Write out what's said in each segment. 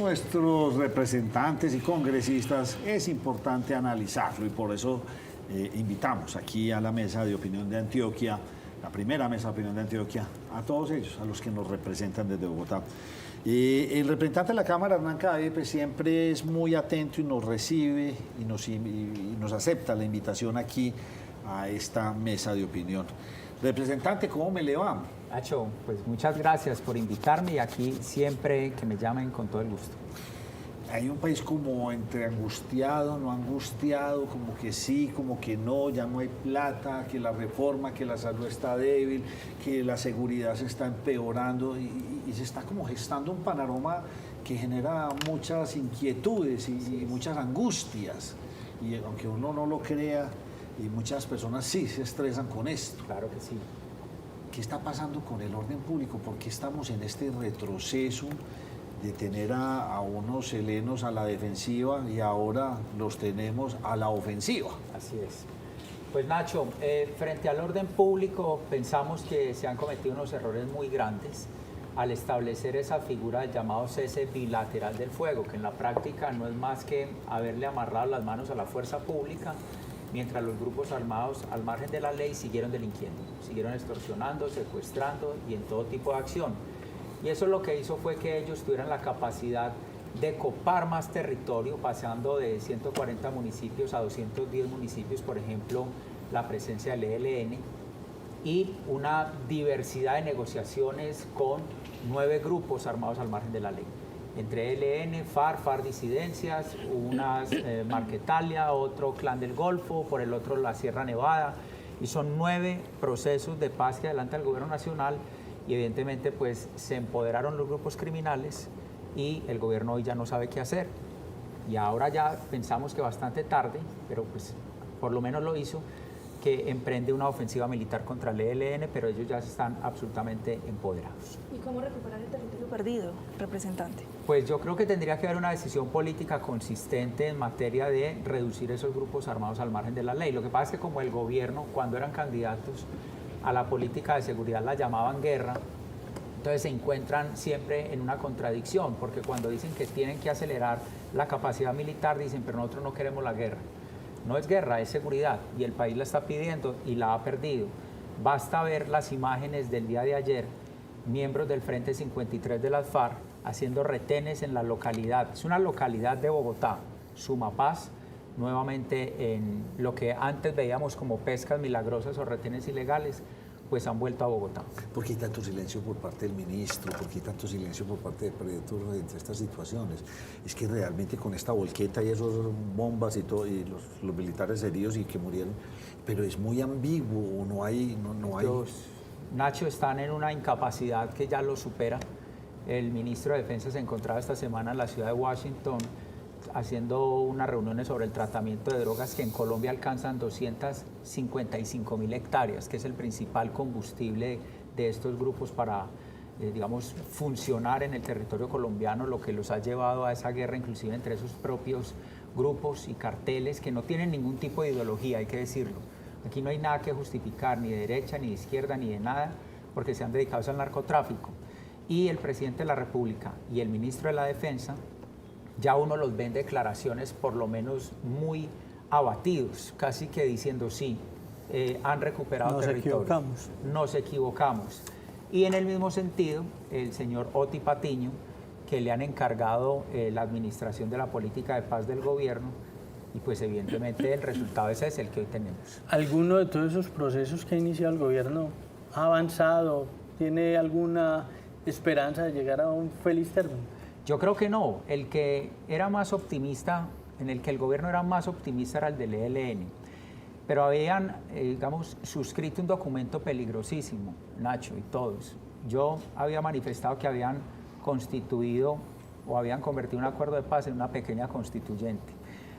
nuestros representantes y congresistas es importante analizarlo y por eso invitamos aquí a la mesa de opinión de Antioquia, la primera mesa de opinión de Antioquia, a todos ellos, a los que nos representan desde Bogotá. El representante de la Cámara, Hernán Cadavid, pues siempre es muy atento y nos recibe y nos acepta la invitación aquí a esta mesa de opinión. Representante, ¿cómo me le va? Nacho, pues muchas gracias por invitarme y aquí siempre que me llamen con todo el gusto. Hay un país como entre angustiado, no angustiado, como que sí, como que no, ya no hay plata, que la reforma, que la salud está débil, que la seguridad se está empeorando y se está como gestando un panorama que genera muchas inquietudes y muchas angustias. Y aunque uno no lo crea, y muchas personas sí se estresan con esto. Claro que sí. ¿Qué está pasando con el orden público? ¿Por qué estamos en este retroceso de tener a unos helenos a la defensiva y ahora los tenemos a la ofensiva? Así es. Pues Nacho, frente al orden público pensamos que se han cometido unos errores muy grandes al establecer esa figura del llamado cese bilateral del fuego, que en la práctica no es más que haberle amarrado las manos a la fuerza pública mientras los grupos armados al margen de la ley siguieron delinquiendo, siguieron extorsionando, secuestrando y en todo tipo de acción. Y eso lo que hizo fue que ellos tuvieran la capacidad de copar más territorio, pasando de 140 municipios a 210 municipios, por ejemplo, la presencia del ELN, y una diversidad de negociaciones con 9 grupos armados al margen de la ley. Entre ELN, FARC disidencias, unas Marquetalia, otro Clan del Golfo, por el otro la Sierra Nevada, y son 9 procesos de paz que adelanta el gobierno nacional y evidentemente pues se empoderaron los grupos criminales y el gobierno hoy ya no sabe qué hacer. Y ahora ya pensamos que bastante tarde, pero pues por lo menos lo hizo, que emprende una ofensiva militar contra el ELN, pero ellos ya están absolutamente empoderados. ¿Y cómo recuperar el territorio perdido, representante? Pues yo creo que tendría que haber una decisión política consistente en materia de reducir esos grupos armados al margen de la ley. Lo que pasa es que como el gobierno, cuando eran candidatos a la política de seguridad, la llamaban guerra, entonces se encuentran siempre en una contradicción, porque cuando dicen que tienen que acelerar la capacidad militar, dicen, pero nosotros no queremos la guerra. No es guerra, es seguridad, y el país la está pidiendo y la ha perdido. Basta ver las imágenes del día de ayer, miembros del Frente 53 de las FARC haciendo retenes en la localidad, es una localidad de Bogotá, Sumapaz, nuevamente en lo que antes veíamos como pescas milagrosas o retenes ilegales, pues han vuelto a Bogotá. ¿Por qué hay tanto silencio por parte del ministro? ¿Por qué hay tanto silencio por parte de Predetur entre estas situaciones? Es que realmente con esta volqueta y esas bombas y todo, y los militares heridos y que murieron, pero es muy ambiguo, no hay... Nacho, están en una incapacidad que ya lo supera. El ministro de Defensa se encontraba esta semana en la ciudad de Washington haciendo unas reuniones sobre el tratamiento de drogas que en Colombia alcanzan 255.000 hectáreas, que es el principal combustible de estos grupos para, digamos, funcionar en el territorio colombiano, lo que los ha llevado a esa guerra, inclusive entre esos propios grupos y carteles que no tienen ningún tipo de ideología, hay que decirlo. Aquí no hay nada que justificar, ni de derecha, ni de izquierda, ni de nada, porque se han dedicado al narcotráfico. Y el presidente de la República y el ministro de la Defensa, ya uno los ve en declaraciones por lo menos muy abatidos, casi que diciendo sí, han recuperado territorio. Nos equivocamos. Y en el mismo sentido, el señor Oti Patiño, que le han encargado la administración de la política de paz del gobierno, y pues evidentemente el resultado ese es el que hoy tenemos. ¿Alguno de todos esos procesos que ha iniciado el gobierno ha avanzado? ¿Tiene alguna esperanza de llegar a un feliz término? Yo creo que no. El que era más optimista, en el que el gobierno era más optimista era el del ELN. Pero habían, digamos, suscrito un documento peligrosísimo, Nacho y todos. Yo había manifestado que habían constituido o habían convertido un acuerdo de paz en una pequeña constituyente.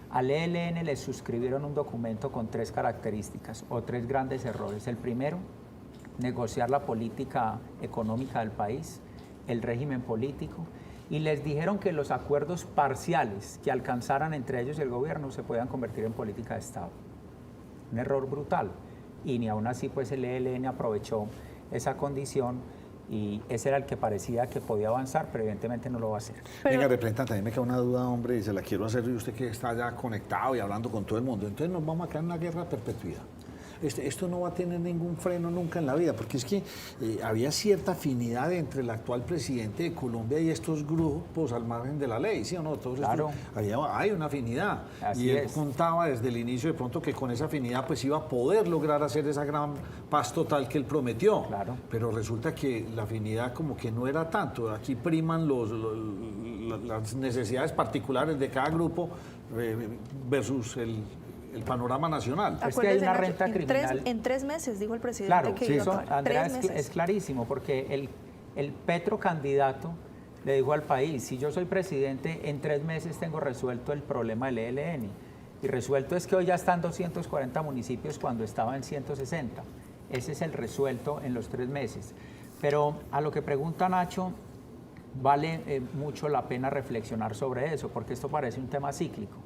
Al ELN le suscribieron un documento con 3 características o 3 grandes errores. El primero, negociar la política económica del país, el régimen político, y les dijeron que los acuerdos parciales que alcanzaran entre ellos y el gobierno se podían convertir en política de Estado. Un error brutal. Y ni aún así pues el ELN aprovechó esa condición Y ese era el que parecía que podía avanzar, pero evidentemente no lo va a hacer. Venga, representante, a mí me queda una duda, hombre, y se la quiero hacer, y usted que está ya conectado y hablando con todo el mundo. Entonces nos vamos a quedar en una guerra a perpetuidad. Esto no va a tener ningún freno nunca en la vida, porque es que había cierta afinidad entre el actual presidente de Colombia y estos grupos al margen de la ley, ¿sí o no? Todos Claro. hay una afinidad. Así y él es. contaba desde el inicio de pronto que con esa afinidad pues iba a poder lograr hacer esa gran paz total que él prometió. Claro. Pero resulta que la afinidad como que no era tanto. Aquí priman las necesidades particulares de cada grupo versus el panorama nacional. Es que hay una Acuérdese, renta Nacho, criminal. en 3 meses, dijo el presidente Claro, que sí, iba eso, a pagar. Andrea, 3 es meses. clarísimo, porque el Petro candidato le dijo al país, si yo soy presidente, en 3 meses tengo resuelto el problema del ELN. Y resuelto es que hoy ya están 240 municipios cuando estaba en 160. Ese es el resuelto en los 3 meses. Pero a lo que pregunta Nacho, vale mucho la pena reflexionar sobre eso, porque esto parece un tema cíclico.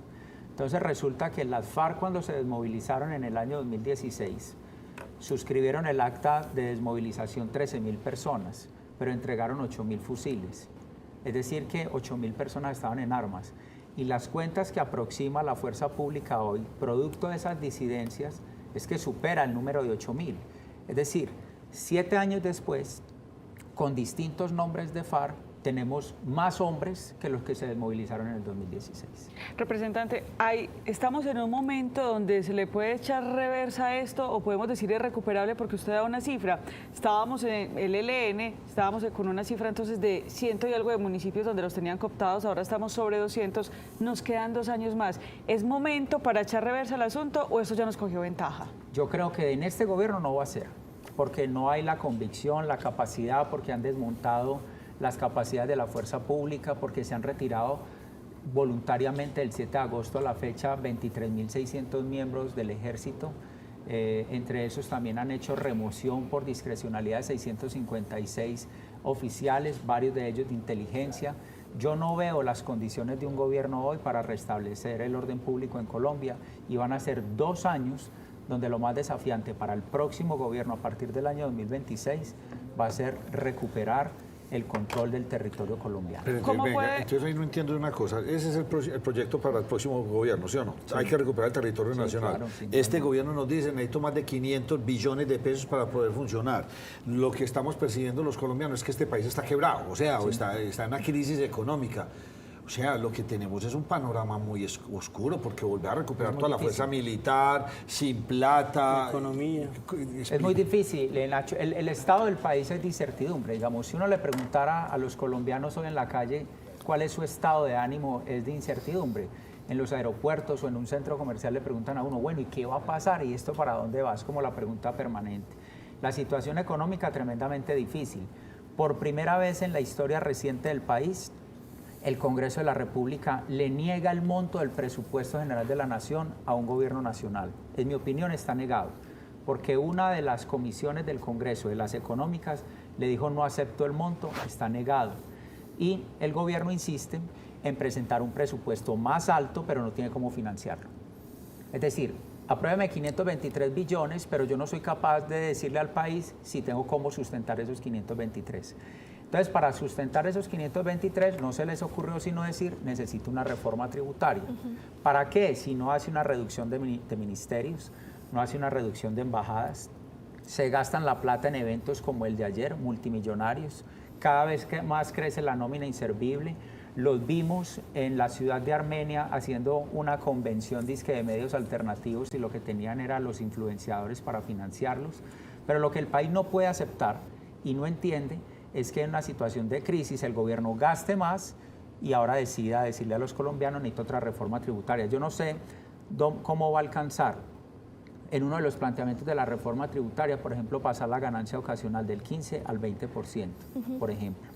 Entonces resulta que las FARC, cuando se desmovilizaron en el año 2016, suscribieron el acta de desmovilización 13.000 personas, pero entregaron 8.000 fusiles. Es decir, que 8.000 personas estaban en armas. Y las cuentas que aproxima la fuerza pública hoy, producto de esas disidencias, es que supera el número de 8.000. Es decir, 7 años después, con distintos nombres de FARC, tenemos más hombres que los que se desmovilizaron en el 2016. Representante, estamos en un momento donde se le puede echar reversa a esto o podemos decir irrecuperable porque usted da una cifra. Estábamos en el ELN, estábamos con una cifra entonces de 100 y algo de municipios donde los tenían cooptados, ahora estamos sobre 200, nos quedan 2 años más. ¿Es momento para echar reversa al asunto o eso ya nos cogió ventaja? Yo creo que en este gobierno no va a ser, porque no hay la convicción, la capacidad, porque han desmontado las capacidades de la fuerza pública, porque se han retirado voluntariamente del 7 de agosto a la fecha 23.600 miembros del ejército. Entre esos también han hecho remoción por discrecionalidad de 656 oficiales, varios de ellos de inteligencia. Yo no veo las condiciones de un gobierno hoy para restablecer el orden público en Colombia y van a ser 2 años donde lo más desafiante para el próximo gobierno a partir del año 2026 va a ser recuperar el control del territorio colombiano. Pero ¿Cómo entonces, puede? entonces ahí no entiendo una cosa. Ese es el proyecto para el próximo gobierno, ¿sí o no? Sí. Hay que recuperar el territorio nacional. Claro, sí, este gobierno nos dice, necesito más de 500 billones de pesos para poder funcionar. Lo que estamos persiguiendo los colombianos es que este país está quebrado, o sea, o está en una crisis económica. O sea, lo que tenemos es un panorama muy oscuro, porque volver a recuperar toda la fuerza militar, sin plata... La economía. Es muy difícil, Nacho. El estado del país es de incertidumbre. Digamos, si uno le preguntara a los colombianos hoy en la calle cuál es su estado de ánimo, es de incertidumbre. En los aeropuertos o en un centro comercial le preguntan a uno, bueno, ¿y qué va a pasar? ¿Y esto para dónde va? Es como la pregunta permanente. La situación económica tremendamente difícil. Por primera vez en la historia reciente del país, el Congreso de la República le niega el monto del presupuesto general de la Nación a un gobierno nacional. En mi opinión está negado, porque una de las comisiones del Congreso, de las económicas, le dijo no acepto el monto, está negado. Y el gobierno insiste en presentar un presupuesto más alto, pero no tiene cómo financiarlo. Es decir, apruébeme 523 billones, pero yo no soy capaz de decirle al país si tengo cómo sustentar esos 523. Entonces, para sustentar esos 523, no se les ocurrió sino decir, necesito una reforma tributaria. ¿Para qué? Si no hace una reducción de ministerios, no hace una reducción de embajadas, se gastan la plata en eventos como el de ayer, multimillonarios, cada vez que más crece la nómina inservible. Los vimos en la ciudad de Armenia haciendo una convención disque de medios alternativos y lo que tenían eran los influenciadores para financiarlos. Pero lo que el país no puede aceptar y no entiende es que en una situación de crisis el gobierno gaste más y ahora decida decirle a los colombianos necesito otra reforma tributaria. Yo no sé cómo va a alcanzar en uno de los planteamientos de la reforma tributaria, por ejemplo, pasar la ganancia ocasional del 15 al 20%, por ejemplo.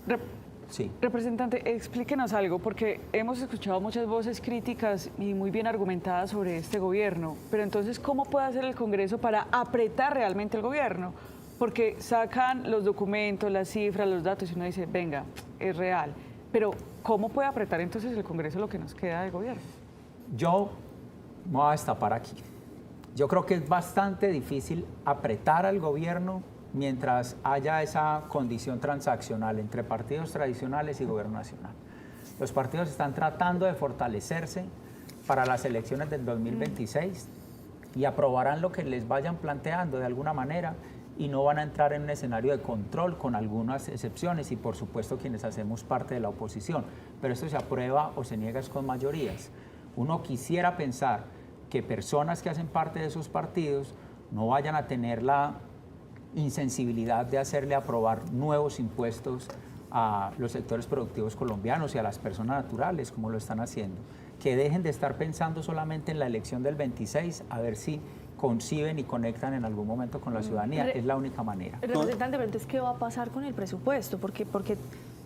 Sí. Representante, explíquenos algo, porque hemos escuchado muchas voces críticas y muy bien argumentadas sobre este gobierno, pero entonces, ¿cómo puede hacer el Congreso para apretar realmente el gobierno? Porque sacan los documentos, las cifras, los datos y uno dice, venga, es real. Pero, ¿cómo puede apretar entonces el Congreso lo que nos queda del gobierno? Yo me voy a destapar aquí. Yo creo que es bastante difícil apretar al gobierno mientras haya esa condición transaccional entre partidos tradicionales y gobierno nacional. Los partidos están tratando de fortalecerse para las elecciones del 2026 y aprobarán lo que les vayan planteando de alguna manera y no van a entrar en un escenario de control con algunas excepciones y por supuesto quienes hacemos parte de la oposición, pero esto se aprueba o se niega con mayorías. Uno quisiera pensar que personas que hacen parte de esos partidos no vayan a tener la insensibilidad de hacerle aprobar nuevos impuestos a los sectores productivos colombianos y a las personas naturales, como lo están haciendo. Que dejen de estar pensando solamente en la elección del 26, a ver si conciben y conectan en algún momento con la ciudadanía. Es la única manera. Representante, pero entonces, ¿qué va a pasar con el presupuesto? Porque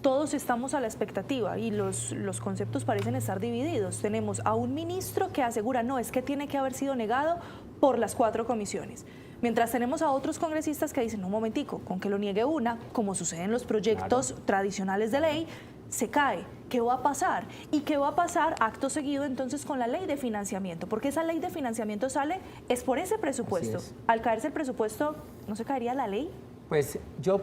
todos estamos a la expectativa y los conceptos parecen estar divididos. Tenemos a un ministro que asegura, no, es que tiene que haber sido negado por las 4 comisiones. Mientras tenemos a otros congresistas que dicen, no, un momentico, con que lo niegue una, como sucede en los proyectos tradicionales de ley, se cae. ¿Qué va a pasar? ¿Y qué va a pasar acto seguido entonces con la ley de financiamiento? Porque esa ley de financiamiento sale, es por ese presupuesto. Al caerse el presupuesto, ¿no se caería la ley? Pues yo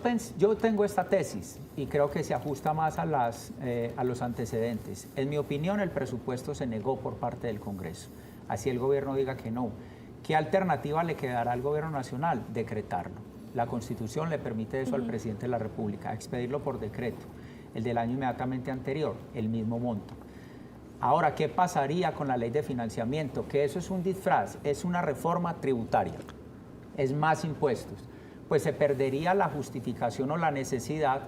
tengo esta tesis y creo que se ajusta más a los antecedentes. En mi opinión, el presupuesto se negó por parte del Congreso. Así el gobierno diga que no. ¿Qué alternativa le quedará al gobierno nacional? Decretarlo. La Constitución le permite eso al presidente de la República, expedirlo por decreto. El del año inmediatamente anterior, el mismo monto. Ahora, ¿qué pasaría con la ley de financiamiento? Que eso es un disfraz, es una reforma tributaria, es más impuestos. Pues se perdería la justificación o la necesidad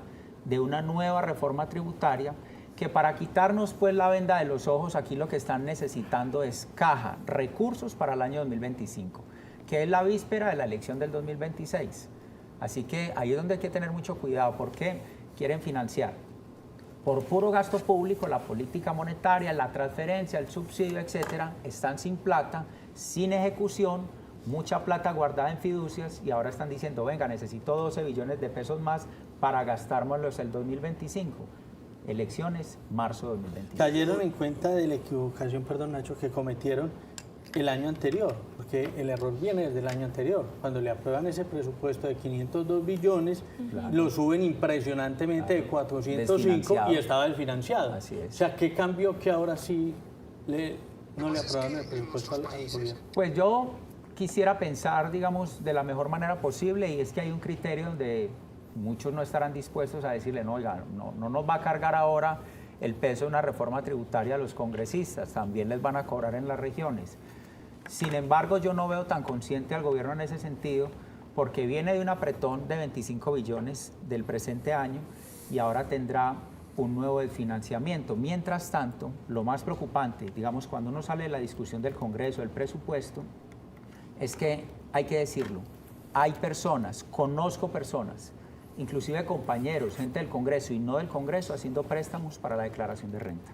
de una nueva reforma tributaria que para quitarnos pues la venda de los ojos, aquí lo que están necesitando es caja, recursos para el año 2025, que es la víspera de la elección del 2026. Así que ahí es donde hay que tener mucho cuidado, porque quieren financiar por puro gasto público la política monetaria, la transferencia, el subsidio, etcétera, están sin plata, sin ejecución, mucha plata guardada en fiducias y ahora están diciendo, venga, necesito 12 billones de pesos más para gastármelos el 2025. Elecciones, marzo de 2025. Cayeron en cuenta de la equivocación, perdón Nacho, que cometieron el año anterior, porque el error viene desde el año anterior. Cuando le aprueban ese presupuesto de 502 billones, lo suben impresionantemente de 405 y estaba desfinanciado. Así es. O sea, ¿qué cambió que ahora sí no le aprobaron el presupuesto al gobierno? Pues yo quisiera pensar, digamos, de la mejor manera posible, y es que hay un criterio donde muchos no estarán dispuestos a decirle, no, oiga, no nos va a cargar ahora el peso de una reforma tributaria a los congresistas, también les van a cobrar en las regiones. Sin embargo, yo no veo tan consciente al gobierno en ese sentido, porque viene de un apretón de 25 billones del presente año y ahora tendrá un nuevo financiamiento. Mientras tanto, lo más preocupante, digamos, cuando uno sale de la discusión del Congreso, del presupuesto, es que hay que decirlo, hay personas, conozco personas, inclusive compañeros, gente del Congreso y no del Congreso, haciendo préstamos para la declaración de renta.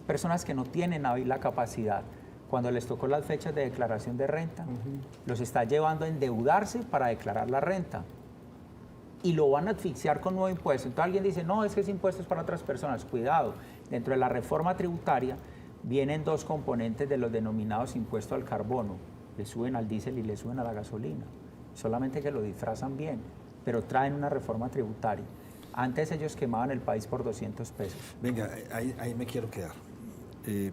Personas que no tienen hoy la capacidad, cuando les tocó las fechas de declaración de renta, los está llevando a endeudarse para declarar la renta. Y lo van a asfixiar con nuevo impuesto. Entonces alguien dice, no, es que ese impuesto es para otras personas. Cuidado, dentro de la reforma tributaria vienen 2 componentes de los denominados impuestos al carbono. Le suben al diésel y le suben a la gasolina. Solamente que lo disfrazan bien, pero traen una reforma tributaria. Antes ellos quemaban el país por 200 pesos. Venga, ahí me quiero quedar.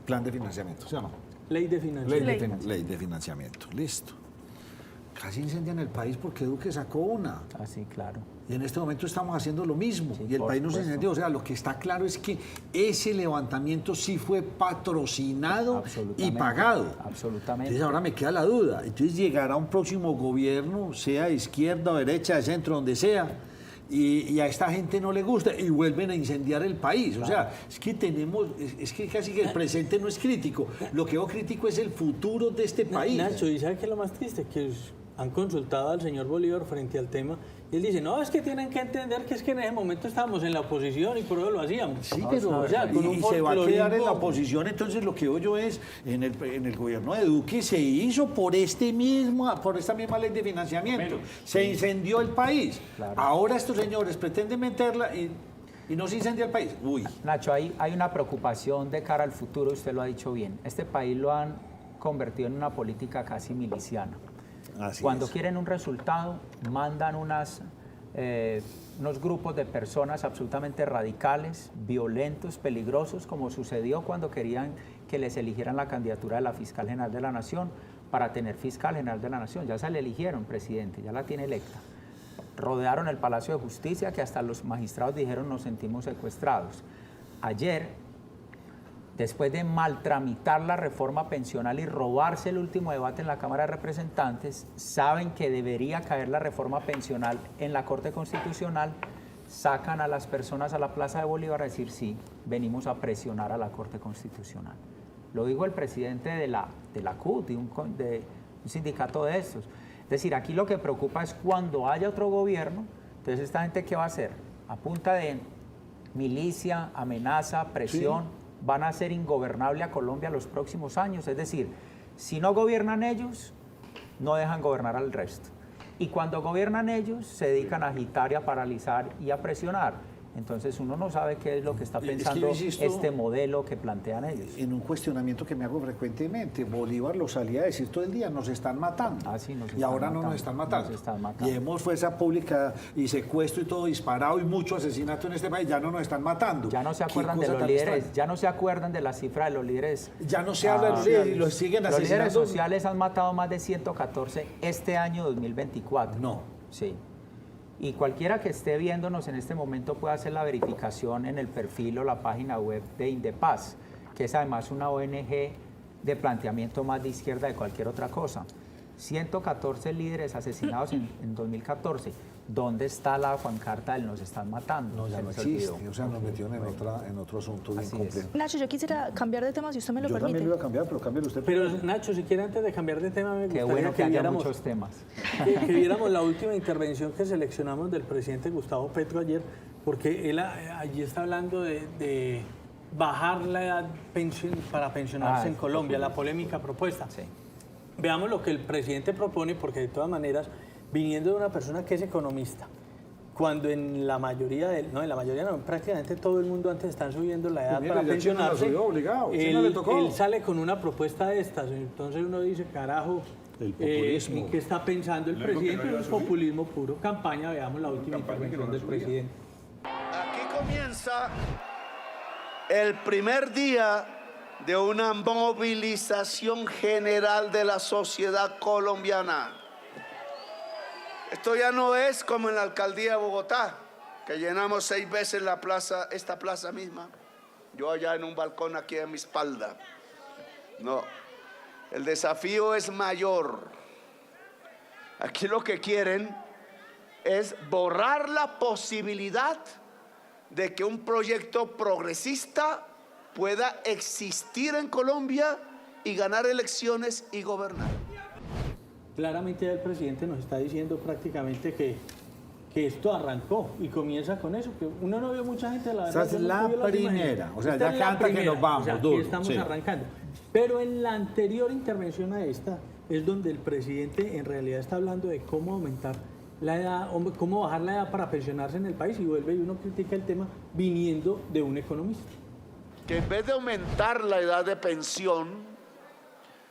Plan de financiamiento, ¿sí o no? Ley de financiamiento. Ley de financiamiento, listo. Casi incendian el país porque Duque sacó una. Así, claro. Y en este momento estamos haciendo lo mismo. Sí, y el por país no se supuesto. incendió. O sea, lo que está claro es que ese levantamiento sí fue patrocinado y pagado. Absolutamente. Entonces ahora me queda la duda. Entonces llegará un próximo gobierno, sea de izquierda o derecha, de centro, donde sea, y a esta gente no le gusta y vuelven a incendiar el país. Claro. O sea, es que es que casi que el presente no es crítico. Lo que yo critico es el futuro de este país. Nacho, ¿y sabe qué es lo más triste? Que han consultado al señor Bolívar frente al tema y él dice, no, es que tienen que entender que es que en ese momento estábamos en la oposición y por eso lo hacíamos. Sí, pero o sea, con un y se va a quedar en la folclorismo. oposición. Entonces lo que yo es, en el gobierno de Duque se hizo por esta misma ley de financiamiento. Se incendió el país. Claro. Ahora estos señores pretenden meterla y no se incendia el país. Uy. Nacho, hay una preocupación de cara al futuro, usted lo ha dicho bien. Este país lo han convertido en una política casi miliciana. Así Cuando es. quieren un resultado, mandan unos grupos de personas absolutamente radicales, violentos, peligrosos, como sucedió cuando querían que les eligieran la candidatura de la fiscal general de la Nación para tener fiscal general de la Nación. Ya se le eligieron, presidente, ya la tiene electa. Rodearon el Palacio de Justicia, que hasta los magistrados dijeron nos sentimos secuestrados. Ayer, después de maltramitar la reforma pensional y robarse el último debate en la Cámara de Representantes, saben que debería caer la reforma pensional en la Corte Constitucional, sacan a las personas a la Plaza de Bolívar a decir sí, venimos a presionar a la Corte Constitucional. Lo dijo el presidente de la CUT, de un sindicato de estos. Es decir, aquí lo que preocupa es cuando haya otro gobierno, entonces esta gente ¿qué va a hacer? A punta de milicia, amenaza, presión, van a hacer ingobernable a Colombia los próximos años. Es decir, si no gobiernan ellos, no dejan gobernar al resto. Y cuando gobiernan ellos, se dedican a agitar y a paralizar y a presionar. Entonces uno no sabe qué es lo que está Es que yo pensando insisto este modelo que plantean ellos. En un cuestionamiento que me hago frecuentemente, Bolívar lo salía a decir todo el día, nos están matando. Ah, sí, nos y están ahora no matando, nos están matando. nos están matando. Llevemos fuerza pública y secuestro y todo disparado y mucho asesinato en este país, ya no nos están matando. Ya no se Qué acuerdan de cosa los tan líderes, extraña. ya no se acuerdan de la cifra de los líderes. Ya no se habla de los líderes y los siguen Los líderes asesinando. sociales han matado más de 114 este año 2024. No. Sí. Y cualquiera que esté viéndonos en este momento puede hacer la verificación en el perfil o la página web de Indepaz, que es además una ONG de planteamiento más de izquierda de cualquier otra cosa. 114 líderes asesinados en 2014. ¿Dónde está la pancarta del nos están matando? No, ya Se no nos olvidó. existe. O sea, nos metieron en otro asunto bien Así es. complejo. Nacho, yo quisiera cambiar de tema, si usted me lo Yo permite. también lo iba a cambiar, pero cámbialo usted. Pero Nacho, si quiere antes de cambiar de tema, me Qué gustaría bueno que haya viéramos, muchos temas. que viéramos la última intervención que seleccionamos del presidente Gustavo Petro ayer, porque él allí está hablando de bajar la edad para pensionarse en es Colombia, popular. la polémica propuesta. Sí. Veamos lo que el presidente propone, porque de todas maneras, viniendo de una persona que es economista, cuando en la mayoría, prácticamente todo el mundo antes están subiendo la edad Pues mire, para ya China la pensionarse, subió obligado, China le tocó. él sale con una propuesta de estas, entonces uno dice, carajo, El populismo. ¿en qué está pensando el presidente? Es populismo puro, campaña, veamos la última intervención del presidente. Aquí comienza el primer día de una movilización general de la sociedad colombiana. Esto ya no es como en la alcaldía de Bogotá, que llenamos 6 veces la plaza, esta plaza misma. Yo allá en un balcón aquí a mi espalda. No, el desafío es mayor. Aquí lo que quieren es borrar la posibilidad de que un proyecto progresista pueda existir en Colombia y ganar elecciones y gobernar. Claramente el presidente nos está diciendo prácticamente que esto arrancó y comienza con eso, que uno no vio mucha gente, la verdad. Esa es yo no la vio las primera, imágenes. o sea, Esta ya es la canta que primera, nos vamos, o sea, duro, aquí estamos sí. arrancando. Pero en la anterior intervención a esta es donde el presidente en realidad está hablando de cómo aumentar la edad, cómo bajar la edad para pensionarse en el país, y vuelve y uno critica el tema viniendo de un economista. Que en vez de aumentar la edad de pensión,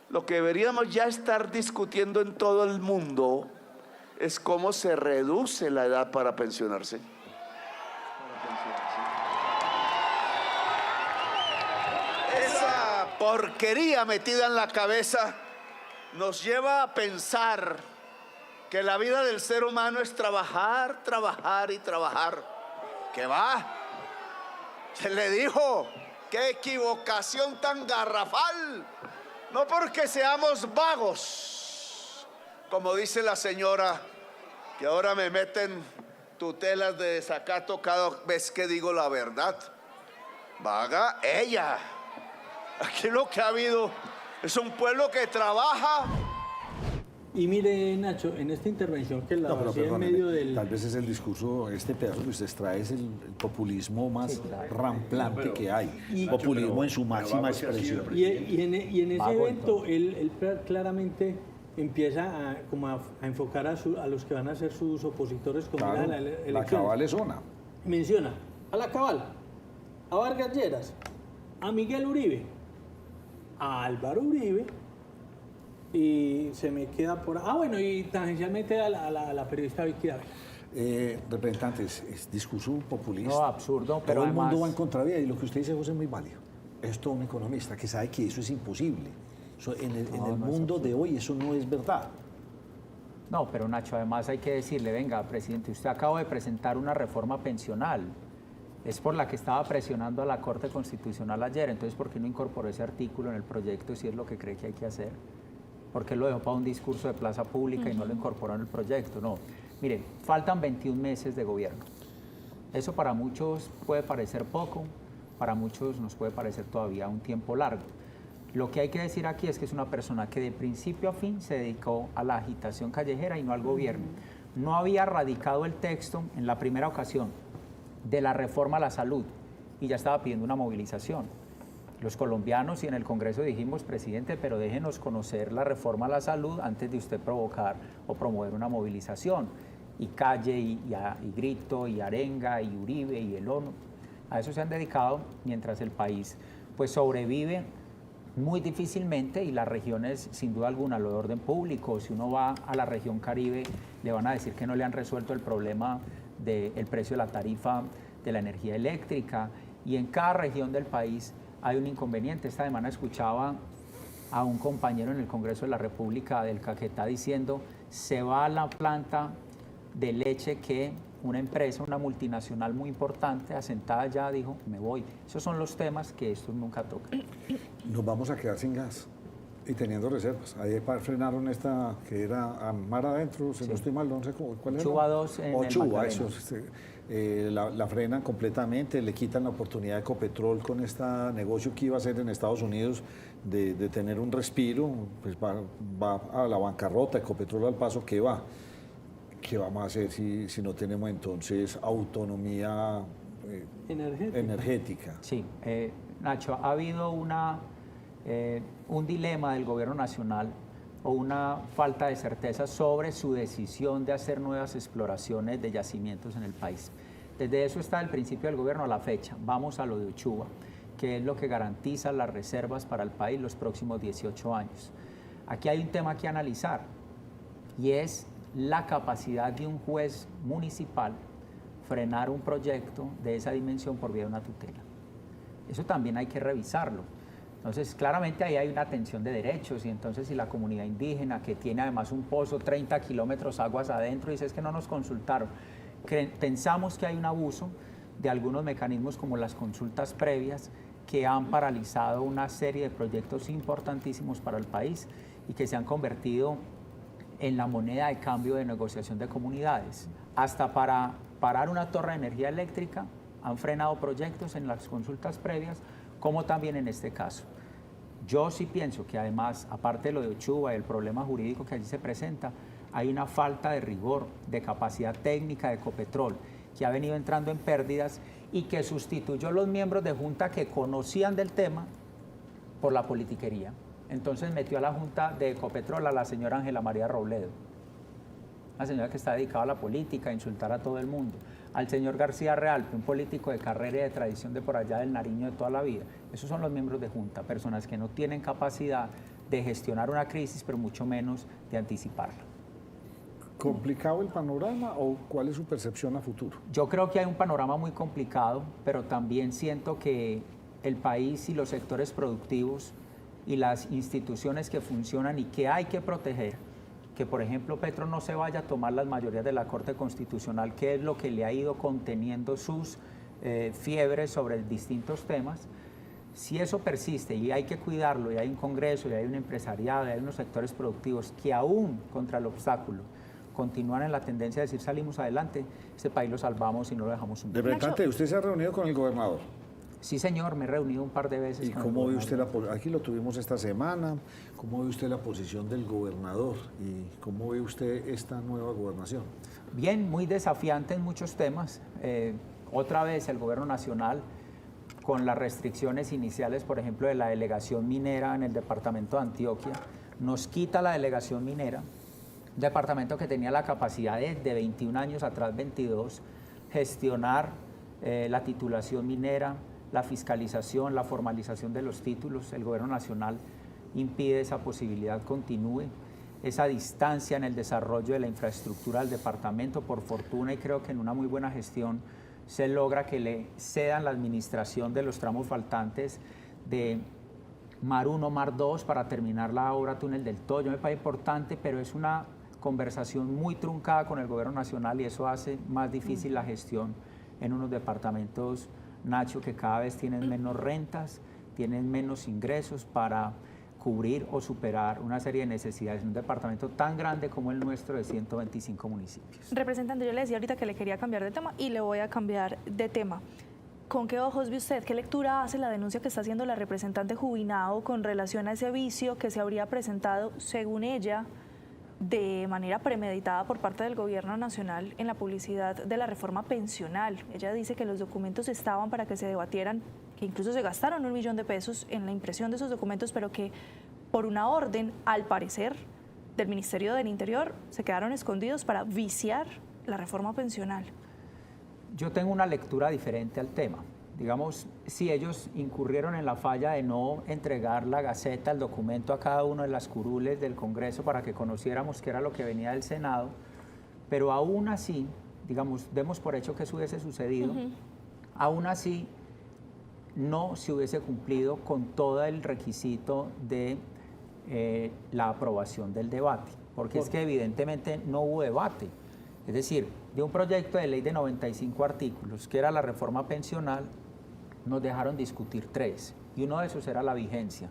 lo que deberíamos ya estar discutiendo en todo el mundo es cómo se reduce la edad para pensionarse. Esa porquería metida en la cabeza nos lleva a pensar que la vida del ser humano es trabajar, trabajar y trabajar. ¿Qué va? Se le dijo, qué equivocación tan garrafal. No porque seamos vagos, como dice la señora, que ahora me meten tutelas de desacato cada vez que digo la verdad. Vaga ella. Aquí lo que ha habido es un pueblo que trabaja. Y mire, Nacho, en esta intervención que la No, pero hacía en perdóneme, medio del... tal vez es el discurso, este pedazo que usted trae es el populismo más Sí, claro. ramplante que hay. Y- Populismo en su máxima expresión. Y en ese Vago, evento él claramente empieza a enfocar a los que van a ser sus opositores con Claro, mira a la la elección. cabal es una. Menciona a la Cabal, a Vargas Lleras, a Miguel Uribe, a Álvaro Uribe Y se me queda por... Ah, bueno, y tangencialmente a la periodista Vicky Dávila. Representantes, es discurso populista. No, absurdo, pero todo el mundo además- va en contravía y lo que usted dice, José, es muy válido. Es todo un economista que sabe que eso es imposible. En el mundo de hoy eso no es verdad. No, pero Nacho, además hay que decirle, venga, presidente, usted acaba de presentar una reforma pensional. Es por la que estaba presionando a la Corte Constitucional ayer. Entonces, ¿por qué no incorporó ese artículo en el proyecto si es lo que cree que hay que hacer? ¿Por qué lo dejó para un discurso de plaza pública y no lo incorporó en el proyecto? No. Mire, faltan 21 meses de gobierno. Eso para muchos puede parecer poco, para muchos nos puede parecer todavía un tiempo largo. Lo que hay que decir aquí es que es una persona que de principio a fin se dedicó a la agitación callejera y no al gobierno. No había radicado el texto en la primera ocasión de la reforma a la salud y ya estaba pidiendo una movilización. Los colombianos y en el Congreso dijimos, presidente, pero déjenos conocer la reforma a la salud antes de usted provocar o promover una movilización. Y calle, y grito, y arenga, y Uribe, y el ONU. A eso se han dedicado mientras el país pues sobrevive muy difícilmente y las regiones, sin duda alguna, lo de orden público, si uno va a la región Caribe, le van a decir que no le han resuelto el problema del precio de la tarifa de la energía eléctrica y en cada región del país hay un inconveniente. Esta semana escuchaba a un compañero en el Congreso de la República del Caquetá diciendo se va a la planta de leche que una empresa, una multinacional muy importante, asentada ya, dijo, me voy. Esos son los temas que estos nunca tocan. Nos vamos a quedar sin gas y teniendo reservas. Ahí frenaron esta que era a mar adentro, si no estoy mal, no sé cuál era. Chuba 2 en el Chuba, Magdalena. eso. La frenan completamente, le quitan la oportunidad de Ecopetrol con este negocio que iba a hacer en Estados Unidos de tener un respiro, pues va a la bancarrota, Ecopetrol al paso que va. ¿Qué vamos a hacer si no tenemos entonces autonomía energética? Sí, Nacho, ha habido un dilema del gobierno nacional o una falta de certeza sobre su decisión de hacer nuevas exploraciones de yacimientos en el país. Desde eso está el principio del gobierno a la fecha. Vamos a lo de Uchuva, que es lo que garantiza las reservas para el país los próximos 18 años. Aquí hay un tema que analizar y es la capacidad de un juez municipal frenar un proyecto de esa dimensión por vía de una tutela. Eso también hay que revisarlo. Entonces, claramente ahí hay una tensión de derechos y entonces si la comunidad indígena, que tiene además un pozo 30 kilómetros aguas adentro, dice es que no nos consultaron, pensamos que hay un abuso de algunos mecanismos como las consultas previas que han paralizado una serie de proyectos importantísimos para el país y que se han convertido en la moneda de cambio de negociación de comunidades. Hasta para parar una torre de energía eléctrica han frenado proyectos en las consultas previas, como también en este caso. Yo sí pienso que además, aparte de lo de Uchuva y el problema jurídico que allí se presenta, hay una falta de rigor, de capacidad técnica de Ecopetrol, que ha venido entrando en pérdidas y que sustituyó los miembros de junta que conocían del tema por la politiquería. Entonces metió a la junta de Ecopetrol a la señora Ángela María Robledo, una señora que está dedicada a la política, a insultar a todo el mundo. Al señor García Realpe, un político de carrera y de tradición de por allá del Nariño de toda la vida. Esos son los miembros de junta, personas que no tienen capacidad de gestionar una crisis, pero mucho menos de anticiparla. ¿Complicado el panorama o cuál es su percepción a futuro? Yo creo que hay un panorama muy complicado, pero también siento que el país y los sectores productivos y las instituciones que funcionan y que hay que proteger, que por ejemplo Petro no se vaya a tomar las mayorías de la Corte Constitucional, que es lo que le ha ido conteniendo sus fiebres sobre distintos temas. Si eso persiste y hay que cuidarlo, y hay un Congreso, y hay un empresariado, y hay unos sectores productivos que aún contra el obstáculo continúan en la tendencia de decir salimos adelante, este país lo salvamos y no lo dejamos hundir. Representante, ¿usted se ha reunido con el gobernador? Sí, señor, me he reunido un par de veces. ¿Y cómo ve usted aquí lo tuvimos esta semana, cómo ve usted la posición del gobernador y cómo ve usted esta nueva gobernación? Bien, muy desafiante en muchos temas. Otra vez el gobierno nacional con las restricciones iniciales, por ejemplo, de la delegación minera en el departamento de Antioquia, nos quita la delegación minera, un departamento que tenía la capacidad de 21 años atrás, 22, gestionar la titulación minera, la fiscalización, la formalización de los títulos. El gobierno nacional impide esa posibilidad continúe. Esa distancia en el desarrollo de la infraestructura del departamento, por fortuna y creo que en una muy buena gestión, se logra que le cedan la administración de los tramos faltantes de Mar 1, Mar 2 para terminar la obra Túnel del Toyo. Me parece importante, pero es una conversación muy truncada con el gobierno nacional y eso hace más difícil la gestión en unos departamentos, Nacho, que cada vez tienen menos rentas, tienen menos ingresos para cubrir o superar una serie de necesidades en un departamento tan grande como el nuestro de 125 municipios. Representante, yo le decía ahorita que le quería cambiar de tema y le voy a cambiar de tema. ¿Con qué ojos ve usted, qué lectura hace la denuncia que está haciendo la representante Jubinao con relación a ese vicio que se habría presentado, según ella, de manera premeditada por parte del gobierno nacional en la publicidad de la reforma pensional? Ella dice que los documentos estaban para que se debatieran, que incluso se gastaron 1 millón de pesos en la impresión de esos documentos, pero que por una orden, al parecer, del Ministerio del Interior, se quedaron escondidos para viciar la reforma pensional. Yo tengo una lectura diferente al tema. Digamos, si ellos incurrieron en la falla de no entregar la gaceta, el documento a cada una de las curules del Congreso para que conociéramos qué era lo que venía del Senado, pero aún así, digamos, demos por hecho que eso hubiese sucedido, aún así no se hubiese cumplido con todo el requisito de la aprobación del debate, porque es que evidentemente no hubo debate. Es decir, de un proyecto de ley de 95 artículos, que era la reforma pensional, nos dejaron discutir 3, y uno de esos era la vigencia.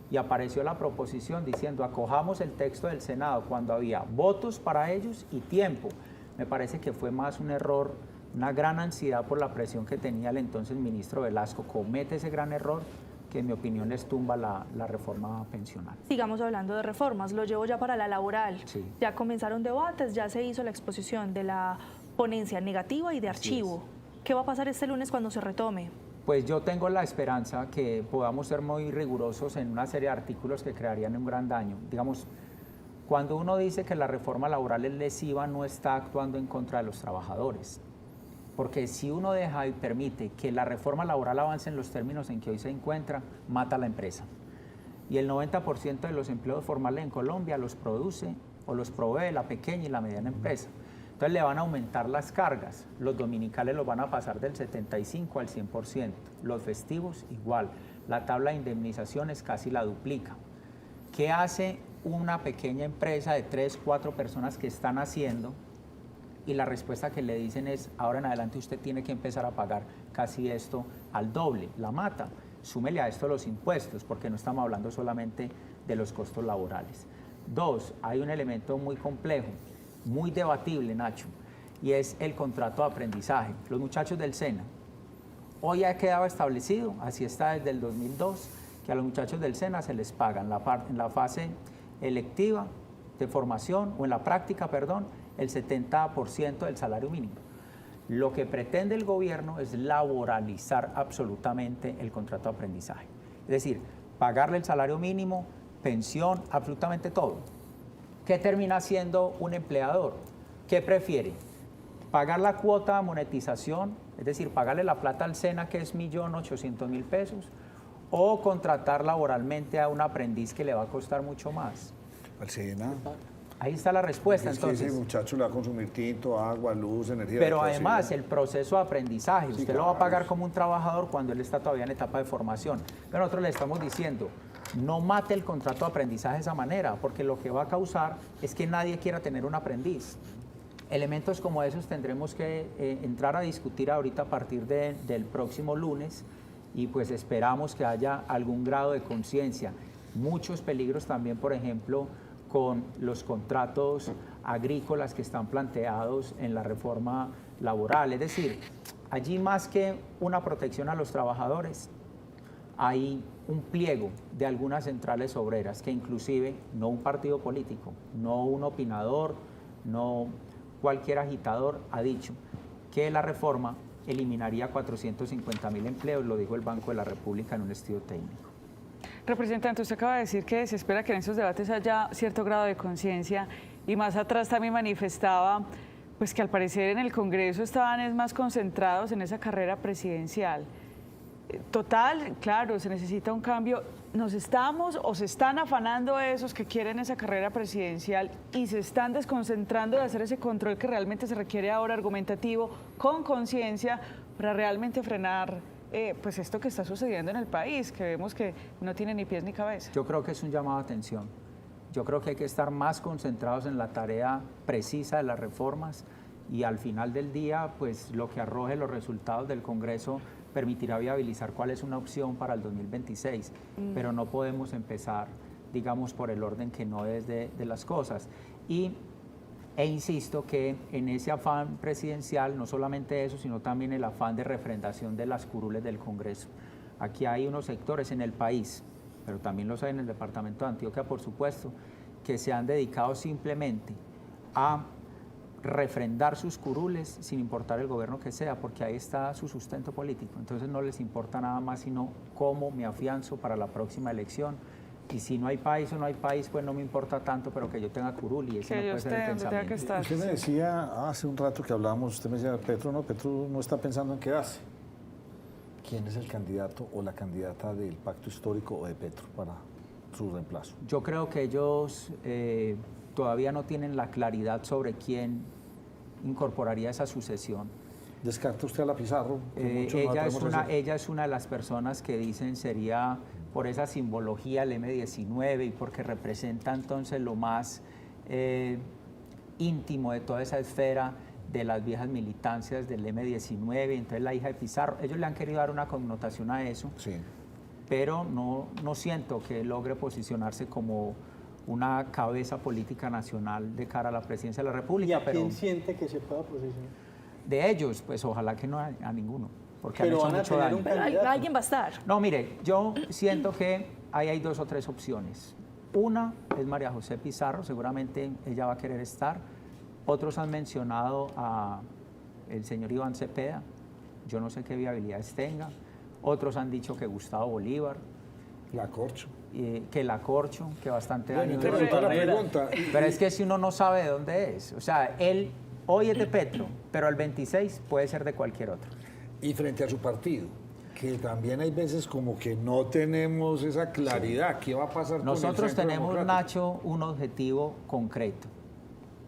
Y apareció la proposición diciendo, acojamos el texto del Senado cuando había votos para ellos y tiempo. Me parece que fue más un error, una gran ansiedad por la presión que tenía el entonces ministro Velasco. Comete ese gran error que en mi opinión les tumba la reforma pensional. Sigamos hablando de reformas, lo llevo ya para la laboral. Sí. Ya comenzaron debates, ya se hizo la exposición de la ponencia negativa y de archivo. ¿Qué va a pasar este lunes cuando se retome? Pues yo tengo la esperanza que podamos ser muy rigurosos en una serie de artículos que crearían un gran daño. Digamos, cuando uno dice que la reforma laboral es lesiva, no está actuando en contra de los trabajadores. Porque si uno deja y permite que la reforma laboral avance en los términos en que hoy se encuentra, mata a la empresa. Y el 90% de los empleos formales en Colombia los produce o los provee la pequeña y la mediana empresa. Entonces le van a aumentar las cargas. Los dominicales los van a pasar del 75 al 100%. Los festivos igual. La tabla de indemnizaciones casi la duplica. ¿Qué hace una pequeña empresa de 3, 4 personas que están haciendo? Y la respuesta que le dicen es, ahora en adelante usted tiene que empezar a pagar casi esto al doble. La mata. Súmele a esto los impuestos, porque no estamos hablando solamente de los costos laborales. 2, hay un elemento muy complejo, muy debatible, Nacho, y es el contrato de aprendizaje. Los muchachos del SENA, hoy ha quedado establecido, así está desde el 2002, que a los muchachos del SENA se les paga en la fase electiva de formación, o en la práctica, perdón, el 70% del salario mínimo. Lo que pretende el gobierno es laboralizar absolutamente el contrato de aprendizaje. Es decir, pagarle el salario mínimo, pensión, absolutamente todo. ¿Qué termina haciendo un empleador? ¿Qué prefiere? ¿Pagar la cuota de monetización? Es decir, pagarle la plata al SENA, que es 1.800.000 pesos, o contratar laboralmente a un aprendiz que le va a costar mucho más. Al SENA. Ahí está la respuesta, Es que entonces. ese muchacho le va a consumir tinto, agua, luz, energía. Pero electricidad. además, el proceso de aprendizaje, Sí, usted lo va a claro. pagar como un trabajador cuando él está todavía en etapa de formación. Pero nosotros le estamos diciendo, no mate el contrato de aprendizaje de esa manera, porque lo que va a causar es que nadie quiera tener un aprendiz. Elementos como esos tendremos que entrar a discutir ahorita a partir del próximo lunes, y pues esperamos que haya algún grado de conciencia. Muchos peligros también, por ejemplo, con los contratos agrícolas que están planteados en la reforma laboral. Es decir, allí más que una protección a los trabajadores, hay un pliego de algunas centrales obreras que inclusive no un partido político, no un opinador, no cualquier agitador ha dicho que la reforma eliminaría 450.000 empleos, lo dijo el Banco de la República en un estudio técnico. Representante, usted acaba de decir que se espera que en esos debates haya cierto grado de conciencia, y más atrás también manifestaba pues que al parecer en el Congreso estaban más concentrados en esa carrera presidencial. Total, claro, se necesita un cambio. Nos estamos o se están afanando esos que quieren esa carrera presidencial y se están desconcentrando de hacer ese control que realmente se requiere ahora argumentativo, con conciencia, para realmente frenar pues esto que está sucediendo en el país, que vemos que no tiene ni pies ni cabeza. Yo creo que es un llamado de atención. Yo creo que hay que estar más concentrados en la tarea precisa de las reformas y al final del día, pues lo que arroje los resultados del Congreso permitirá viabilizar cuál es una opción para el 2026, pero no podemos empezar, digamos, por el orden que no es de las cosas. E insisto que en ese afán presidencial, no solamente eso, sino también el afán de refrendación de las curules del Congreso. Aquí hay unos sectores en el país, pero también los hay en el departamento de Antioquia, por supuesto, que se han dedicado simplemente a refrendar sus curules sin importar el gobierno que sea, porque ahí está su sustento político. Entonces no les importa nada más sino cómo me afianzo para la próxima elección. Y si no hay país o no hay país, pues no me importa tanto, pero que yo tenga curul y ese no puede ser el pensamiento. Usted me decía hace un rato que hablábamos, usted me decía, Petro no está pensando en quedarse. ¿Quién es el candidato o la candidata del pacto histórico o de Petro para su reemplazo? Yo creo que ellos todavía no tienen la claridad sobre quién incorporaría esa sucesión. ¿Descarta usted a la Pizarro? Ella es una de las personas que dicen sería por esa simbología el M19 y porque representa entonces lo más íntimo de toda esa esfera de las viejas militancias del M19, entonces la hija de Pizarro. Ellos le han querido dar una connotación a eso, sí, pero no siento que logre posicionarse como una cabeza política nacional de cara a la presidencia de la República. ¿Y a quién siente que se pueda posicionar? De ellos, pues ojalá que no a ninguno, porque pero han hecho mucho daño. Pero alguien va a estar. No, mire, yo siento que ahí hay 2 o 3 opciones. Una es María José Pizarro, seguramente ella va a querer estar. Otros han mencionado a el señor Iván Cepeda, yo no sé qué viabilidades tenga. Otros han dicho que Gustavo Bolívar. La Corcho. Que la Corcho, que bastante daño. Pero es que si uno no sabe de dónde es, o sea, él hoy es de Petro, pero el 26 puede ser de cualquier otro. Y frente a su partido, que también hay veces como que no tenemos esa claridad, ¿qué va a pasar con el Centro Nosotros tenemos, Democrático? Nacho, un objetivo concreto: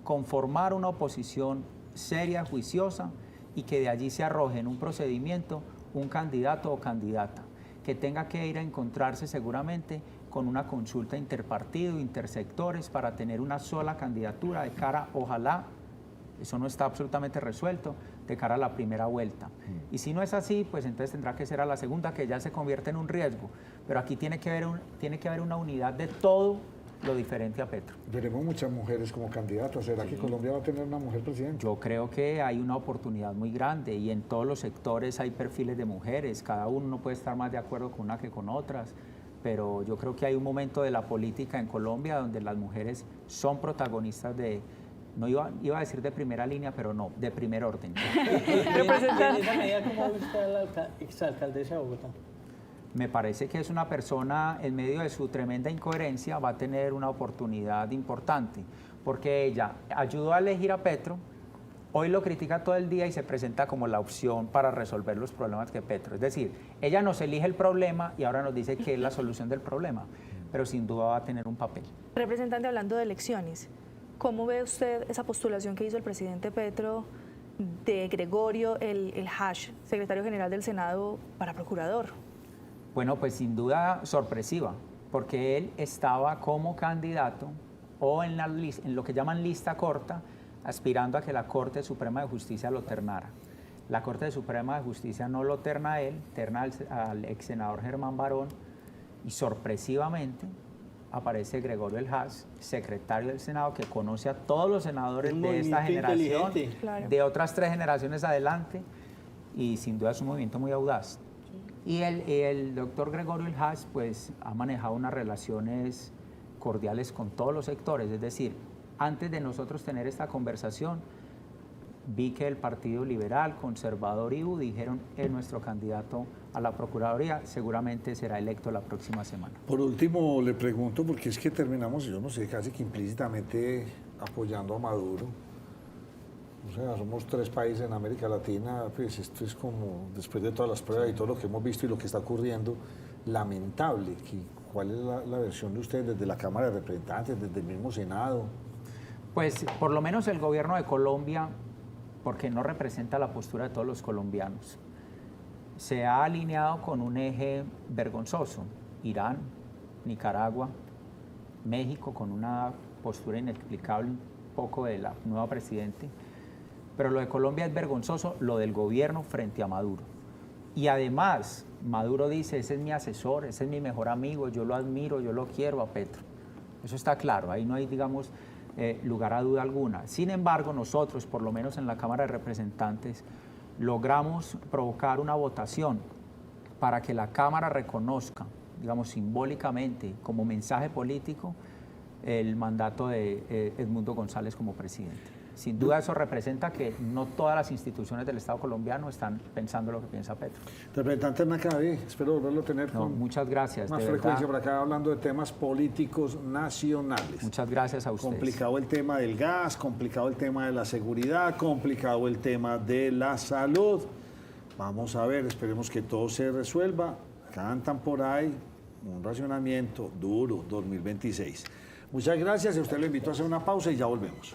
conformar una oposición seria, juiciosa, y que de allí se arroje en un procedimiento un candidato o candidata que tenga que ir a encontrarse seguramente con una consulta interpartido, intersectores, para tener una sola candidatura de cara, ojalá, eso no está absolutamente resuelto, de cara a la primera vuelta. Y si no es así, pues entonces tendrá que ser a la segunda, que ya se convierte en un riesgo. Pero aquí tiene que haber una unidad de todo lo diferente a Petro. Veremos muchas mujeres como candidatas. ¿Será que Colombia va a tener una mujer presidenta? Yo creo que hay una oportunidad muy grande y en todos los sectores hay perfiles de mujeres. Cada uno no puede estar más de acuerdo con una que con otras, pero yo creo que hay un momento de la política en Colombia donde las mujeres son protagonistas de, no iba a decir de primera línea, pero no, de primer orden. En esa medida, ¿cómo está la exalcaldesa de Bogotá? Me parece que es una persona, en medio de su tremenda incoherencia, va a tener una oportunidad importante, porque ella ayudó a elegir a Petro, hoy lo critica todo el día y se presenta como la opción para resolver los problemas que Petro. Es decir, ella nos elige el problema y ahora nos dice que es la solución del problema, pero sin duda va a tener un papel. Representante, hablando de elecciones, ¿cómo ve usted esa postulación que hizo el presidente Petro de Gregorio el Hash, secretario general del Senado, para procurador? Bueno, pues sin duda sorpresiva, porque él estaba como candidato o en lo que llaman lista corta, aspirando a que la Corte Suprema de Justicia lo ternara. La Corte Suprema de Justicia no lo terna a él, terna al ex senador Germán Barón, y sorpresivamente aparece Gregorio El Hash, secretario del Senado, que conoce a todos los senadores de esta generación, de otras 3 generaciones adelante, y sin duda es un movimiento muy audaz. Y el doctor Gregorio El Hash pues ha manejado unas relaciones cordiales con todos los sectores, es decir, antes de nosotros tener esta conversación, vi que el Partido Liberal, Conservador y U dijeron es nuestro candidato a la Procuraduría, seguramente será electo la próxima semana. Por último, le pregunto, porque es que terminamos, yo no sé, casi que implícitamente apoyando a Maduro. O sea, somos 3 países en América Latina, pues esto es como, después de todas las pruebas y todo lo que hemos visto y lo que está ocurriendo, lamentable. ¿Cuál es la versión de ustedes desde la Cámara de Representantes, desde el mismo Senado? Pues por lo menos el gobierno de Colombia, porque no representa la postura de todos los colombianos, se ha alineado con un eje vergonzoso. Irán, Nicaragua, México con una postura inexplicable un poco de la nueva presidente. Pero lo de Colombia es vergonzoso, lo del gobierno frente a Maduro. Y además, Maduro dice, ese es mi asesor, ese es mi mejor amigo, yo lo admiro, yo lo quiero a Petro. Eso está claro, ahí no hay, digamos, lugar a duda alguna. Sin embargo, nosotros, por lo menos en la Cámara de Representantes, logramos provocar una votación para que la Cámara reconozca, digamos, simbólicamente, como mensaje político, el mandato de Edmundo González como presidente. Sin duda eso representa que no todas las instituciones del Estado colombiano están pensando lo que piensa Petro. Representante Macabe, espero volverlo a tener No, con muchas gracias. más de frecuencia verdad. por acá hablando de temas políticos nacionales. Muchas gracias a ustedes. Complicado el tema del gas, complicado el tema de la seguridad, complicado el tema de la salud. Vamos a ver, esperemos que todo se resuelva. Cantan por ahí un racionamiento duro 2026. Muchas gracias, a usted lo invito a hacer una pausa y ya volvemos.